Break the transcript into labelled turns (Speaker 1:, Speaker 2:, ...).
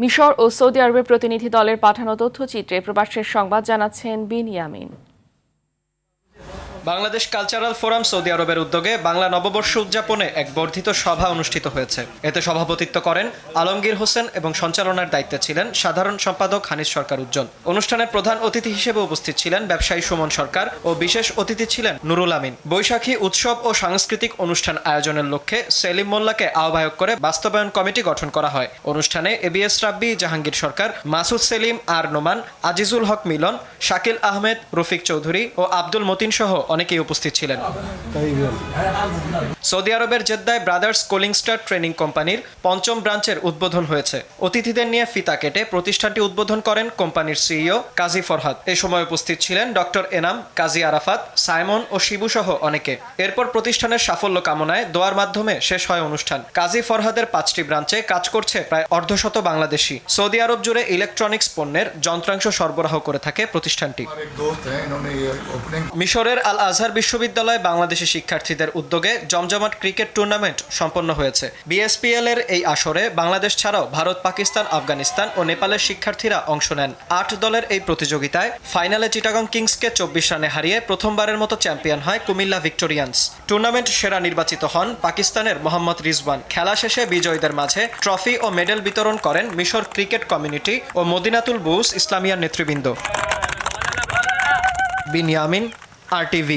Speaker 1: মিশর ও সৌদি আরবের প্রতিনিধি দলের পাঠানো তথ্যচিত্রে প্রবাসের সংবাদ জানাচ্ছেন Binyamin.
Speaker 2: Bangladesh cultural forum Saudi আরবের উদ্যোগে বাংলা নববর্ষ উদযাপনে এক বর্ধিত সভা অনুষ্ঠিত হয়েছে। এতে সভাপতিত্ব করেন আলমগীর হোসেন এবং সঞ্চালনার দায়িত্বে ছিলেন সাধারণ সম্পাদক হানিস সরকার উজ্জ্বল। অনুষ্ঠানের প্রধান অতিথি হিসেবে উপস্থিত ছিলেন ব্যবসায়ী সুমন সরকার ও বিশেষ অতিথি ছিলেন নুরুল আমিন। বৈশাখী উৎসব ও সাংস্কৃতিক অনুষ্ঠান আয়োজনের লক্ষ্যে সেলিম মোল্লাকে আহ্বায়ক করে বাস্তবায়ন কমিটি গঠন করা হয়। অনুষ্ঠানে এবিএস রাব্বি, জাহাঙ্গীর সরকার, মাসুদ সেলিম, আর নোমান, আজিজুল হক মিলন, শাকিল আহমেদ, রফিক চৌধুরী ও আব্দুল মতিন সহ অনেকেই উপস্থিত ছিলেন। সৌদি আরবের জেদ্দায় ব্রাদার্স কোলিং স্টার ট্রেনিং কোম্পানির ৫ম ব্রাঞ্চের উদ্বোধন হয়েছে। অতিথিদের নিয়ে ফিতা কেটে প্রতিষ্ঠানটি উদ্বোধন করেন কোম্পানির সিইও কাজী ফরহাদ। এ সময় উপস্থিত ছিলেন ডক্টর এনাম, কাজী আরাফাত, সাইমন ও শিবু সহ অনেকে। এরপর প্রতিষ্ঠানের সাফল্য কামনায় দোয়ার মাধ্যমে শেষ হয় অনুষ্ঠান। কাজী ফরহাদের 5টি ব্রাঞ্চে কাজ করছে প্রায় অর্ধশত বাংলাদেশি। সৌদি আরব জুড়ে ইলেকট্রনিক্স পণ্যের যন্ত্রাংশ সরবরাহ করে থাকে প্রতিষ্ঠানটি। মিশরের আল আজহার বিশ্ববিদ্যালয়ে বাংলাদেশি শিক্ষার্থীদের উদ্যোগে জমজমাট ক্রিকেট টুর্নামেন্ট সম্পন্ন হয়েছে। বিএসপিএল এর এই আসরে বাংলাদেশ ছাড়াও ভারত, পাকিস্তান, আফগানিস্তান ও নেপালের শিক্ষার্থীরা অংশ নেন। 8 দলের এই প্রতিযোগিতায় ফাইনালে চিটাগং কিংসকে 24 রানে হারিয়ে প্রথমবারের মতো চ্যাম্পিয়ন হয় কুমিল্লা ভিক্টোরিয়ান্স। টুর্নামেন্ট সেরা নির্বাচিত হন পাকিস্তানের মোহাম্মদ রিজওয়ান। খেলা শেষে বিজয়ীদের মাঝে ট্রফি ও মেডেল বিতরণ করেন মিশর ক্রিকেট কমিউনিটি ও মদিনাতুল বুস ইসলামিয়ার নেতৃবৃন্দ। বিনিয়ামিন, RTV।